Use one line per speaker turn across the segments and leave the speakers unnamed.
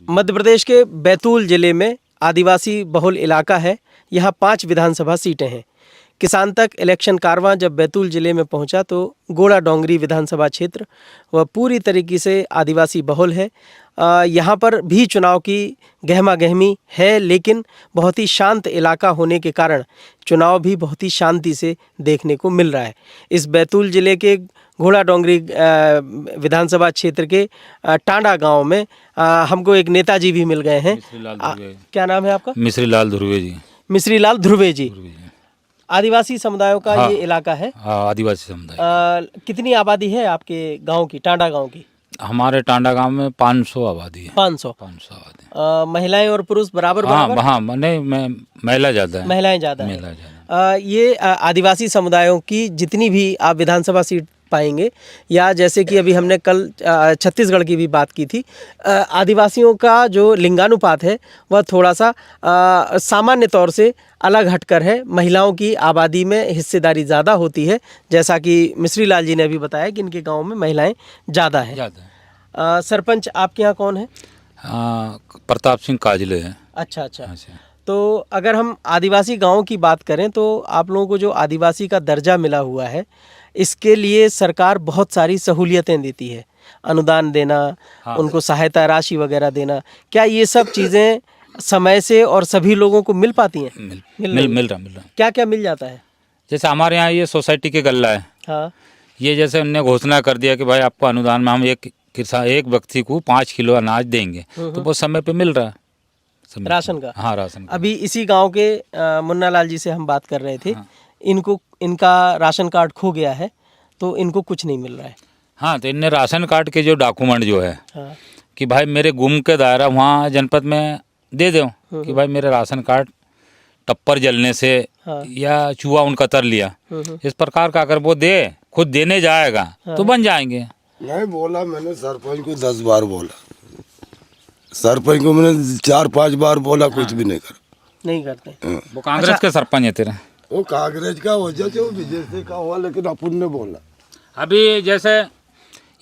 मध्य प्रदेश के बैतूल जिले में आदिवासी बहुल इलाका है। यहाँ 5 विधानसभा सीटें हैं। किसान तक इलेक्शन कारवां जब बैतूल जिले में पहुंचा तो गोड़ा डोंगरी विधानसभा क्षेत्र वह पूरी तरीके से आदिवासी बहुल है। यहाँ पर भी चुनाव की गहमा गहमी है, लेकिन बहुत ही शांत इलाका होने के कारण चुनाव भी बहुत ही शांति से देखने को मिल रहा है। इस बैतूल जिले के घोड़ा डोंगरी विधानसभा क्षेत्र के टांडा गांव में हमको एक नेताजी भी मिल गए हैं। क्या नाम है आपका?
मिश्री लाल ध्रुवे जी।
मिश्री लाल ध्रुवे जी। आदिवासी समुदायों का ये इलाका है।
आदिवासी समुदाय।
कितनी आबादी है आपके गांव की, टांडा गांव की?
हमारे टांडा गांव में 500 आबादी है। 500
आबादी। महिलाएं और पुरुष बराबर?
हाँ, नहीं, महिला ज़्यादा है।
महिलाएं ज़्यादा है। ये आदिवासी समुदायों की जितनी भी आप विधानसभा सीट पाएंगे, या जैसे कि अभी हमने कल छत्तीसगढ़ की भी बात की थी, आदिवासियों का जो लिंगानुपात है वह थोड़ा सा सामान्य तौर से अलग हटकर है। महिलाओं की आबादी में हिस्सेदारी ज़्यादा होती है, जैसा कि मिश्री लाल जी ने अभी बताया कि इनके गांव में महिलाएं ज़्यादा हैं। सरपंच आपके यहाँ कौन है?
प्रताप सिंह काजले है।
अच्छा। तो अगर हम आदिवासी गाँव की बात करें तो आप लोगों को जो आदिवासी का दर्जा मिला हुआ है, इसके लिए सरकार बहुत सारी सहूलियतें देती है, अनुदान देना, उनको सहायता राशि वगैरह देना। क्या ये सब चीज़ें समय से और सभी लोगों को मिल पाती हैं?
मिल रहा।
क्या क्या मिल जाता है?
जैसे हमारे यहाँ ये सोसाइटी के गल्ला है। हाँ। ये जैसे उनने घोषणा कर दिया कि भाई आपको अनुदान में हम एक व्यक्ति को 5 किलो अनाज देंगे, तो वो समय पे मिल रहा है
राशन का।
हाँ, राशन का।
अभी इसी गांव के मुन्ना लाल जी से हम बात कर रहे थे। इनका राशन कार्ड खो गया है, तो इनको कुछ नहीं मिल रहा है।
हाँ, तो इनने राशन कार्ड के जो डॉक्यूमेंट जो है, कि भाई मेरे गुम के दायरा वहाँ जनपद में दे दो कि भाई मेरे राशन कार्ड टप्पर जलने से या चूहा उनका तर लिया, इस प्रकार का अगर वो खुद देने जाएगा तो बन जाएंगे।
नहीं बोला मैंने, सरपंच को 10 बार बोला, सरपंच को मैंने 4-5 बार बोला, कुछ भी नहीं
करते।
वो कांग्रेस के सरपंच है तेरा?
वो कांग्रेस का हो जाए, वो बीजेपी का हुआ, लेकिन अपन ने बोला।
अभी जैसे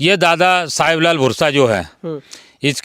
ये दादा साहिबलाल भुरसा जो है,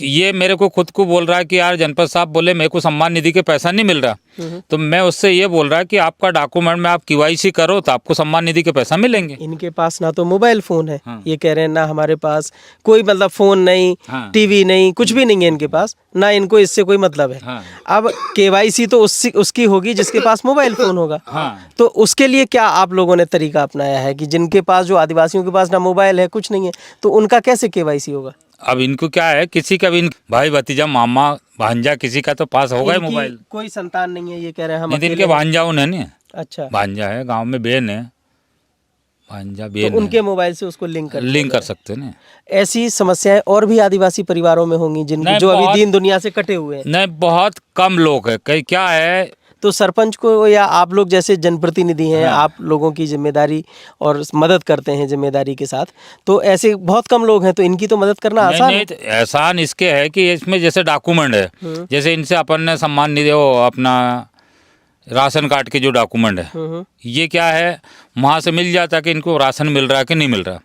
ये मेरे को खुद को बोल रहा है कि यार जनपद साहब बोले मेरे को सम्मान निधि के पैसा नहीं मिल रहा, तो मैं उससे ये बोल रहा है कि आपका डॉक्यूमेंट में आप KYC करो तो आपको सम्मान निधि के पैसा मिलेंगे।
इनके पास ना तो मोबाइल फ़ोन है, ये कह रहे हैं, ना हमारे पास कोई मतलब फ़ोन नहीं, टीवी नहीं, कुछ भी नहीं है इनके पास, ना इनको इससे कोई मतलब है। अब KYC तो उसकी होगी जिसके पास मोबाइल फ़ोन होगा। तो उसके लिए क्या आप लोगों ने तरीका अपनाया है कि जिनके पास, जो आदिवासियों के पास ना मोबाइल है, कुछ नहीं है, तो उनका कैसे KYC होगा?
अब इनको क्या है, किसी का भी भाई भतीजा मामा भांजा किसी का तो पास होगा ही मोबाइल।
कोई संतान नहीं है, ये कह रहे हैं हम।
इनके भांजाओं ने नहीं।
अच्छा,
भांजा है, गांव में बहन है, भांजा बहन
तो उनके मोबाइल से उसको लिंक कर
सकते हैं।
ऐसी समस्याएं और भी आदिवासी परिवारों में होंगी जिनकी, जो अभी दीन दुनिया से कटे हुए हैं?
नहीं, बहुत कम लोग है। कई क्या है,
तो सरपंच को या आप लोग जैसे जनप्रतिनिधि हैं, आप लोगों की जिम्मेदारी और मदद करते हैं जिम्मेदारी के साथ, तो ऐसे बहुत कम लोग हैं, तो इनकी तो मदद करना आसान है।
नहीं, आसान इसके है कि इसमें जैसे डॉक्यूमेंट है, जैसे इनसे अपन ने सम्मान निधि, अपना राशन कार्ड के जो डॉक्यूमेंट है, ये क्या है, वहाँ से मिल जाता है कि इनको राशन मिल रहा है कि नहीं मिल रहा।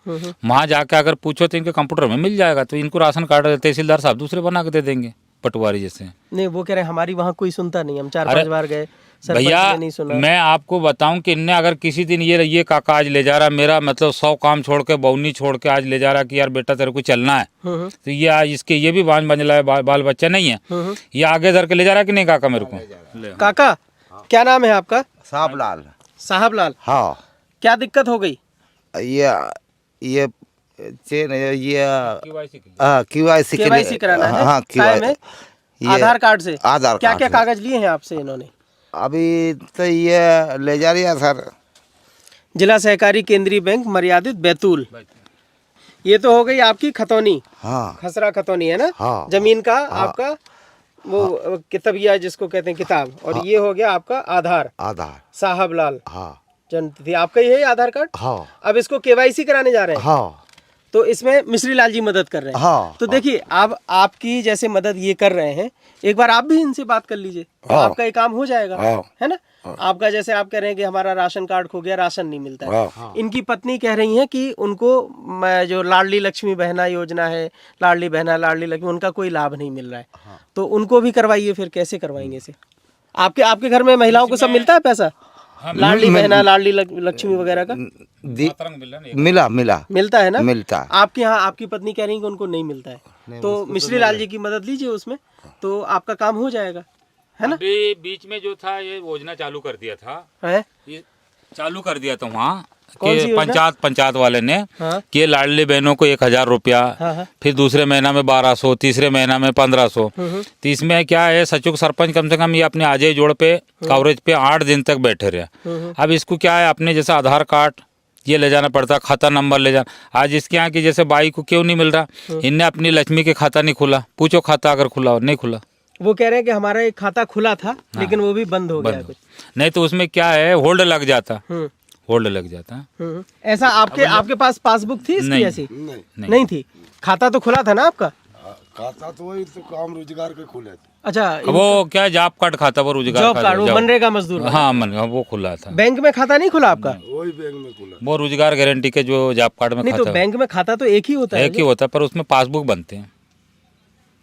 वहाँ जाके अगर पूछो तो इनके कंप्यूटर में मिल जाएगा, तो इनको राशन कार्ड तहसीलदार साहब दूसरे बना के दे देंगे, पटवारी जैसे।
नहीं, वो कह रहे हैं हमारी वहाँ कोई सुनता नहीं, हम 4-5 बार गए,
भैया मैं आपको बताऊं कि इनने अगर किसी दिन ये काका आज ले जा रहा, मेरा मतलब 100 काम छोड़ के, बौनी छोड़ के आज ले जा रहा कि यार बेटा तेरे को चलना है, तो ये आज इसके ये भी बंजला है, बाल बच्चा नहीं है, ये आगे धर के ले जा रहा कि नहीं काका मेरे को?
काका, क्या नाम है आपका?
साहबलाल।
साहबलाल।
हाँ।
क्या दिक्कत हो गई?
ये
KYC कराना है।
हाँ,
आधार कार्ड से।
आधार
क्या क्या कागज लिए हैं आपसे इन्होंने?
अभी तो ये ले जा रही है सर,
जिला सहकारी केंद्रीय बैंक मर्यादित बैतूल। ये तो हो गई आपकी खतौनी।
हाँ,
खसरा खतौनी है ना?
हाँ।
जमीन का आपका वो किताबिया जिसको कहते हैं किताब, और ये हो गया आपका आधार। साहबलाल।
हाँ।
जनतिथि आपका ही है आधार कार्ड?
हाँ।
अब इसको KYC कराने जा रहे हैं?
हाँ।
तो इसमें मिश्री लाल जी मदद कर रहे हैं।
हाँ,
तो देखिए आप आपकी जैसे मदद ये कर रहे हैं, एक बार आप भी इनसे बात कर लीजिए, तो
हाँ।
आपका ये काम हो जाएगा,
हाँ।
है ना। आपका जैसे आप कह रहे हैं कि हमारा राशन कार्ड खो गया, राशन नहीं मिलता है।
हाँ।
इनकी पत्नी कह रही हैं कि उनको जो लाडली लक्ष्मी बहना योजना है, लाडली बहना लाडली लक्ष्मी, उनका कोई लाभ नहीं मिल रहा है। तो उनको भी करवाइए, फिर कैसे करवाएंगे इसे? आपके आपके घर में महिलाओं को सब मिलता है पैसा, लाडली बहना लाडली लक्ष्मी वगैरह का
मिला मिला
मिलता है ना?
मिलता है।
आपके यहाँ आपकी पत्नी कह रही है कि उनको नहीं मिलता है, तो मिश्री लाल जी की मदद लीजिए उसमें, तो आपका काम हो जाएगा, है ना।
अभी बीच में जो था ये योजना चालू कर दिया था,
है
ये चालू कर दिया था वहाँ
कौन सी
कि
योजना?
पंचायत वाले ने
हाँ।
कि ये लाडली बहनों को 1,000 रुपया,
हाँ।
फिर दूसरे महीना में 1200, तीसरे महीना में 1500। तो इसमें क्या है, सचुक सरपंच कम से कम ये अपने आजे जोड़ पे कवरेज पे 8 दिन तक बैठे रहे। अब इसको क्या है, अपने जैसे आधार कार्ड ये ले जाना पड़ता, खाता नंबर ले जाना। आज इसके यहाँ की जैसे बाई को क्यों नहीं मिल रहा, इनने अपनी लक्ष्मी के खाता नहीं खुला, पूछो खाता अगर खुला हो, नहीं खुला।
वो कह रहे हैं कि हमारा एक खाता खुला था लेकिन वो भी बंद हो गया है कुछ।
नहीं तो उसमें क्या है, होल्ड लग जाता,
हम्म,
होल्ड लग जाता।
ऐसा आपके पास पासबुक थी इसकी?
नहीं।
ऐसी
नहीं
नहीं थी। खाता तो खुला था ना आपका?
खाता तो वही तो काम रोजगार के खुले थे।
अच्छा,
वो क्या जॉब कार्ड खाता, वो रोजगार
जॉब कार्ड, वो
जॉब-
मनरेगा मजदूर वाला।
हाँ मन वो खुला था।
बैंक में खाता नहीं खुला आपका?
वही बैंक में खुला।
वो रोजगार गारंटी के जो जॉब कार्ड में
नहीं तो
खाता
बैंक में खाता तो एक ही होता है।
एक ही होता है, पर उसमें पासबुक बनते हैं।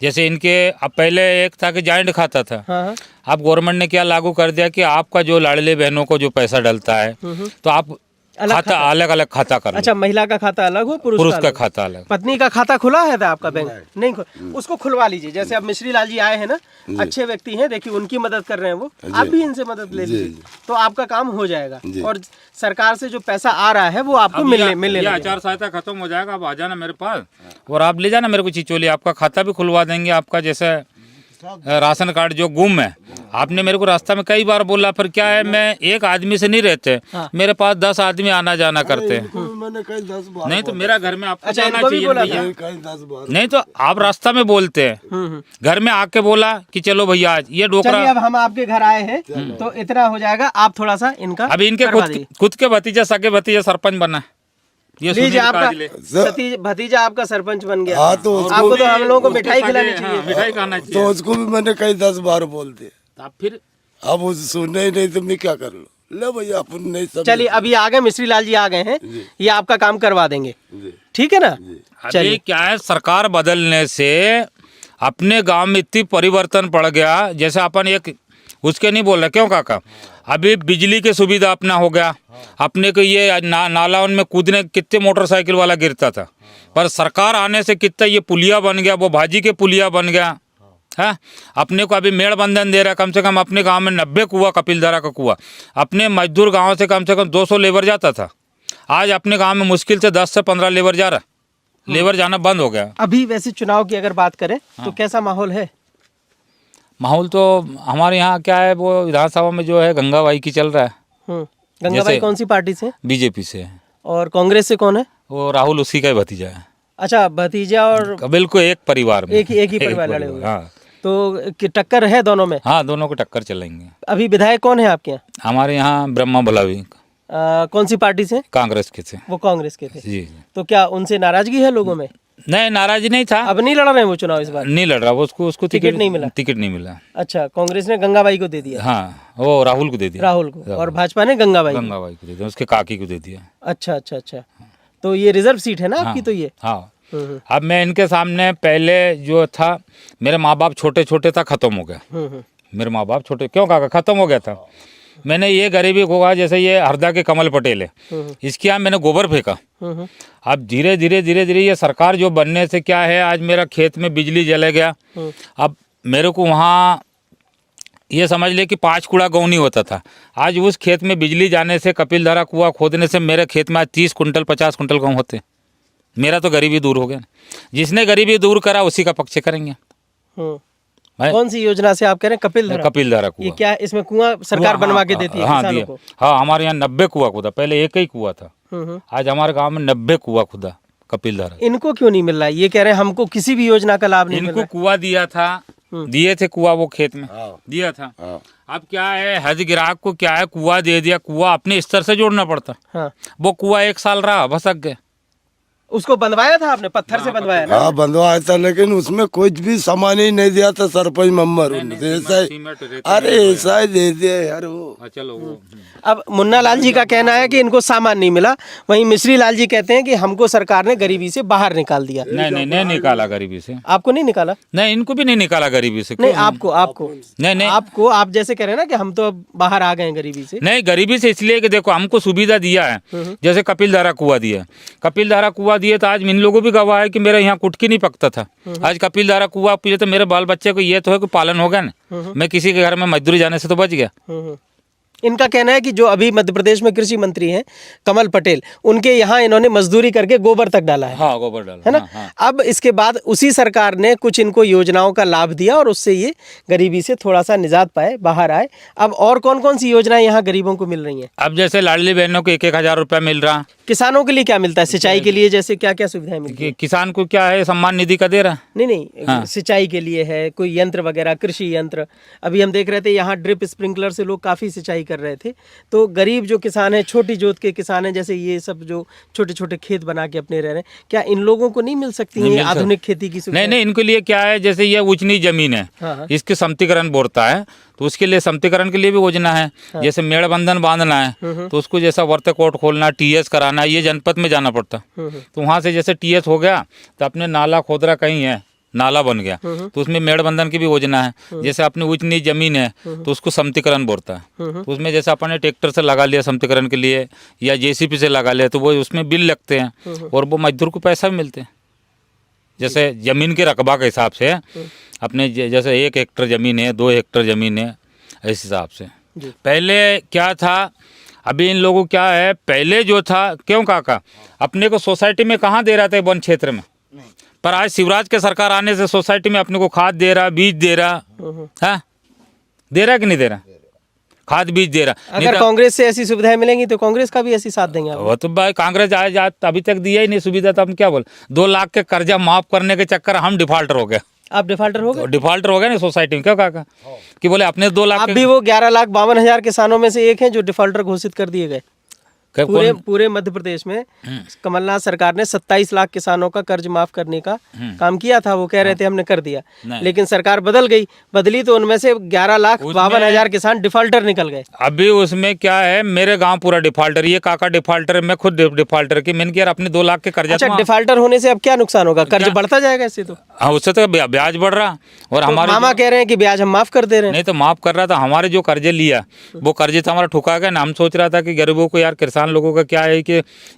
जैसे इनके अब पहले एक था कि जॉइंट खाता था,
हाँ हाँ।
अब गवर्नमेंट ने क्या लागू कर दिया कि आपका जो लाडले बहनों को जो पैसा डलता है तो आप
अलग
खाता अलग अलग खाता कर लो।
अच्छा, महिला का खाता अलग हो, पुरुष
पुरुष
का
का
अलग।
खाता अलग।
पत्नी का खाता खुला है था आपका बैंक? नहीं उसको खुलवा लीजिए। जैसे अब मिश्री लाल जी आए हैं ना, अच्छे व्यक्ति हैं, देखिए उनकी मदद कर रहे हैं वो, आप भी इनसे मदद ले लीजिए, तो आपका काम हो जाएगा। और सरकार से जो पैसा आ रहा है वो आपको मिलने लगेगा।
आचार संहिता खत्म हो जाएगा, आप आ जाना मेरे पास और आप ले जाना मेरे को चिचोली, आपका खाता भी खुलवा देंगे। आपका जैसे राशन कार्ड जो गुम है, आपने मेरे को रास्ता में कई बार बोला, पर क्या है, मैं एक आदमी से नहीं रहते, मेरे पास 10 आदमी आना जाना करते हैं।
मैंने कहीं 10 बार
नहीं तो मेरा घर में आपको
अच्छा,
जाना
इनको भी
चाहिए
बोला
भैया।
कहीं 10 बार
नहीं तो आप रास्ता में बोलते हैं, घर में आके बोला कि चलो भैया आज ये
चलिए,
डोकरा।
अब हम आपके घर आए हैं तो इतना हो जाएगा, आप थोड़ा सा इनका
अभी इनके
करवा दीजिए।
खुद के भतीजा सगे भतीजा सरपंच बना, ये
लीजिए,
सुनील
आपका
काजले।
भतीजा आपका सरपंच बन गया।
हाँ तो
आपको तो हम लोगों को मिठाई खिलानी
हाँ,
चाहिए।
मिठाई खाना
तो
चाहिए।
उसको भी मैंने कहीं 10 बार बोल दिया।
आप फिर
अब वो सुनने ही नहीं तो मैं क्या कर लूँ? ले भैया अपन नहीं सब।
चलिए, अभी आ गए मिश्री लाल जी आ गए हैं, ये आपका काम करवा देंगे, ठीक है ना।
अभी क्या है, सरकार बदलने से अपने गांव में इतनी परिवर्तन पड़ गया। जैसे अपन एक उसके नहीं बोल रहे, क्यों काका, अभी बिजली की सुविधा अपना हो गया। अपने को ये नाला उनमें कूदने कितने मोटरसाइकिल वाला गिरता था, पर सरकार आने से कितना ये पुलिया बन गया, वो भाजी के पुलिया बन गया है। अपने को अभी मेड़ बंधन दे रहा है, कम से कम अपने गांव में 90 कुआं, कपिलधारा का कुआं। अपने मजदूर गांव से कम 200 लेबर जाता था, आज अपने गांव में मुश्किल से 10 से 15 लेबर जा रहा, लेबर जाना बंद हो गया।
अभी वैसे चुनाव की अगर बात करें तो कैसा माहौल है?
माहौल तो हमारे यहाँ क्या है, वो विधानसभा में जो है गंगाबाई की चल रहा है,
गंगाबाई
जैसे-
कौन सी पार्टी से?
बीजेपी से है।
और कांग्रेस से कौन है?
वो राहुल उसी का ही भतीजा है।
अच्छा, भतीजा और
बिल्कुल एक परिवार में,
एक ही परिवार लड़े हुए हैं।
हाँ
तो टक्कर है दोनों में?
हाँ, दोनों को टक्कर चलेंगे।
अभी विधायक कौन है आपके यहाँ?
हमारे यहाँ ब्रह्मा भलावी
कौन सी पार्टी से?
कांग्रेस के थे।
वो कांग्रेस के थे।
जी
तो क्या उनसे नाराजगी है लोगों में?
नहीं, नाराज नहीं था,
अब नहीं लड़ रहे हैं वो चुनाव इस बार?
नहीं लड़ रहा वो, उसको
टिकट नहीं मिला?
टिकट नहीं मिला।
अच्छा, कांग्रेस ने गंगाबाई को दे दिया,
हाँ, वो राहुल को दे दिया,
राहुल को, और भाजपा ने गंगाबाई को।
गंगाबाई को दे दिया, उसके काकी को दे दिया।
अच्छा अच्छा अच्छा, तो ये रिजर्व सीट है ना आपकी? तो ये
हाँ, अब मैं इनके सामने पहले जो था, मेरे माँ बाप छोटे छोटे था, खत्म हो गया। मेरे माँ बाप छोटे क्यों काका, खत्म हो गया था। मैंने ये गरीबी को कहा, जैसे ये हरदा के कमल पटेल है, इसके यहाँ मैंने गोबर फेंका। अब धीरे धीरे धीरे धीरे ये सरकार जो बनने से क्या है, आज मेरा खेत में बिजली जले गया। अब मेरे को वहाँ ये समझ ले कि 5 कूड़ा गेहूं नहीं होता था, आज उस खेत में बिजली जाने से, कपिलधारा कुआं खोदने से मेरे खेत में आज 30 कुंटल 50 कुंटल गेहूं होते। मेरा तो गरीबी दूर हो गया। जिसने गरीबी दूर करा उसी का पक्ष करेंगे।
कौन सी योजना से आप कह रहे हैं?
कपिलधारा कुआं।
ये क्या, इसमें कुआं सरकार बनवा के देती है
हाँ,
किसानों
दिया।
को?
हाँ, हमारे यहाँ 90 कुआं खुदा, पहले एक ही कुआं था, आज हमारे गांव में 90 कुआं खुदा कपिलधारा।
इनको क्यों नहीं मिल रहा है? ये कह रहे हैं हमको किसी भी योजना का लाभ नहीं मिल
इनको
रहा
कुआं दिया था, दिए थे कुआं, वो खेत में दिया था। अब क्या है, हज ग्राहक को क्या है, कुआं दे दिया, कुआं अपने स्तर से जोड़ना पड़ता।
है। हाँ,
वो कुआं 1 साल रहा, भसक गए।
उसको बंधवाया था आपने, पत्थर से बंधवाया ना?
हाँ बंधवाया था, लेकिन उसमें कुछ भी सामान ही नहीं दिया था सरपंच मेंबर। ऐसा अरे ऐसा ही दे दिया यार वो।
चलो
अब मुन्ना लाल जी का कहना है कि इनको सामान नहीं मिला, वहीं मिश्री लाल जी कहते हैं कि हमको सरकार ने गरीबी से बाहर निकाल दिया।
नहीं निकाला गरीबी से।
आपको नहीं निकाला?
नहीं, इनको भी नहीं निकाला गरीबी से।
नहीं आपको
नहीं
आपको, आप जैसे कह रहे हैं ना कि हम तो अब बाहर आ गए हैं गरीबी से।
नहीं, गरीबी से इसलिए कि देखो हमको सुविधा दिया है, जैसे कपिल धारा कुआं दिया, कपिल धारा कुआं दिए तो आज इन लोगों भी गवाह है कि मेरे यहाँ कुटकी नहीं पकता था। आज कपिल धारा कुआं पिए तो मेरे बाल बच्चे को ये तो है कि पालन हो गया ना, मैं किसी के घर में मजदूरी जाने से तो बच गया।
इनका कहना है कि जो अभी मध्य प्रदेश में कृषि मंत्री हैं कमल पटेल, उनके यहाँ इन्होंने मजदूरी करके गोबर तक डाला है।
हाँ, गोबर डाला
है ना। अब इसके बाद उसी सरकार ने कुछ इनको योजनाओं का लाभ दिया और उससे ये गरीबी से थोड़ा सा निजात पाए, बाहर आए। अब और कौन कौन सी योजनाएं यहाँ गरीबों को मिल रही हैं?
अब जैसे लाडली बहनों को 1,000 रुपया मिल रहा।
किसानों के लिए क्या मिलता है? सिंचाई के लिए जैसे क्या क्या सुविधाएं मिलती है?
किसान को क्या है, सम्मान निधि का दे रहा।
नहीं सिंचाई के लिए है कोई यंत्र वगैरह, कृषि यंत्र। अभी हम देख रहे थे यहाँ ड्रिप स्प्रिंकलर से लोग काफी सिंचाई कर रहे थे। तो गरीब जो किसान है, छोटी जोत के किसान है, जैसे ये सब जो छोटे छोटे खेत बना के अपने रह रहे हैं, क्या इन लोगों को नहीं मिल सकती है आधुनिक खेती की सुविधा?
नहीं, इनके लिए क्या है, जैसे ये उचनी जमीन है, इसके समतीकरण बोलता है, तो उसके लिए समतीकरण के लिए भी योजना है। जैसे मेड़ बंधन बांधना है तो उसको जैसा वर्त कोट खोलना, टीएस कराना, ये जनपद में जाना पड़ता। तो वहाँ से जैसे टीएस हो गया तो अपने नाला खोदरा कहीं है, नाला बन गया तो उसमें मेड़ बंधन की भी योजना है। जैसे अपनी उचनी जमीन है तो उसको समतीकरण बोलता है। तो उसमें जैसे अपन ने ट्रैक्टर से लगा लिया समतीकरण के लिए या जेसीबी से लगा लिया तो वो उसमें बिल लगते हैं और वो मजदूर को पैसा भी मिलते हैं। जैसे जमीन के रकबा के हिसाब से अपने जैसे 1 हेक्टर ज़मीन है, 2 हेक्टर ज़मीन है, इस हिसाब से। पहले क्या था, अभी इन लोगों क्या है, पहले जो था, क्यों काका अपने को सोसाइटी में कहाँ दे रहा था वन क्षेत्र में, पर आज शिवराज के सरकार आने से सोसाइटी में अपने को खाद दे रहा, बीज दे रहा है, दे रहा कि नहीं दे रहा, खाद बीज दे रहा।
अगर कांग्रेस से ऐसी सुविधाएं मिलेंगी तो कांग्रेस का भी ऐसी साथ देंगे आप?
वो तो भाई कांग्रेस आए जा अभी तक दिया ही नहीं सुविधा, तो हम क्या बोल, 2 लाख के कर्जा माफ करने के चक्कर हम डिफॉल्टर हो गए।
आप डिफॉल्टर हो गए?
डिफॉल्टर हो गया ना सोसाइटी में, क्या काका कि बोले अपने 2 लाख।
आप भी वो 11,52,000 किसानों में से एक हैं जो डिफॉल्टर घोषित कर दिए गए। पूरे मध्य प्रदेश में कमलनाथ सरकार ने 27 लाख किसानों का कर्ज माफ करने का काम किया था। वो कह रहे थे हमने कर दिया, लेकिन सरकार बदली तो उनमें से 11,52,000 किसान डिफॉल्टर निकल गए।
अभी उसमें क्या है, मेरे गांव पूरा डिफॉल्टर, ये काका डिफॉल्टर, मैं खुद डिफॉल्टर की। मैंने किया अपने 2 लाख के कर्जा।
अच्छा, डिफॉल्टर होने से अब क्या नुकसान होगा? कर्ज बढ़ता जाएगा इससे तो?
हाँ, उससे तो ब्याज बढ़ रहा। और हमारे
मामा कह रहे हैं कि ब्याज हम माफ कर दे रहे हैं।
नहीं तो माफ कर रहा था, हमारे जो कर्जे लिया वो कर्जे तो हमारा ठुका गया ना। हम सोच रहा था कि गरीबों को, यार किसान लोगों का क्या है कि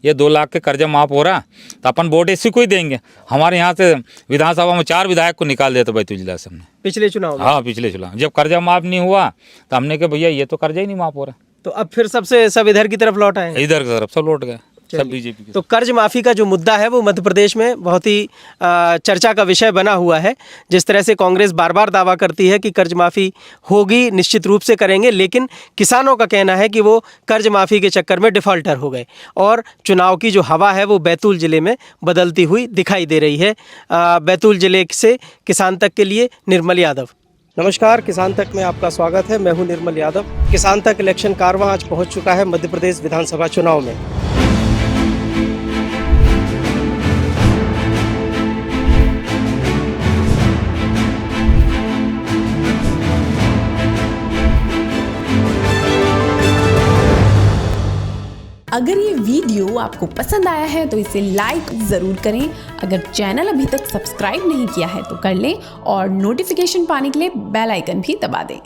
ये 2 लाख के कर्जा माफ हो रहा तो अपन वोट इसी को ही देंगे। हमारे यहाँ से विधानसभा में 4 विधायक को निकाल दिया था बैतूल से हमने
पिछले चुनाव में।
हाँ, पिछले चुनाव जब कर्जा माफ नहीं हुआ तो हमने कहा भैया ये तो कर्जा ही नहीं माफ हो रहा।
तो अब फिर सब इधर की तरफ लौट आए,
इधर की तरफ सब लौट गए, सब बीजेपी की।
तो कर्ज माफी का जो मुद्दा है वो मध्य प्रदेश में बहुत ही चर्चा का विषय बना हुआ है। जिस तरह से कांग्रेस बार बार दावा करती है कि कर्ज माफी होगी, निश्चित रूप से करेंगे, लेकिन किसानों का कहना है कि वो कर्ज माफी के चक्कर में डिफॉल्टर हो गए और चुनाव की जो हवा है वो बैतूल जिले में बदलती हुई दिखाई दे रही है। बैतूल जिले से किसान तक के लिए निर्मल यादव। नमस्कार, किसान तक में आपका स्वागत है। मैं हूं निर्मल यादव। किसान तक इलेक्शन कारवां आज पहुंच चुका है मध्य प्रदेश विधानसभा चुनाव में।
अगर ये वीडियो आपको पसंद आया है तो इसे लाइक ज़रूर करें। अगर चैनल अभी तक सब्सक्राइब नहीं किया है तो कर लें और नोटिफिकेशन पाने के लिए बेल आइकन भी दबा दें।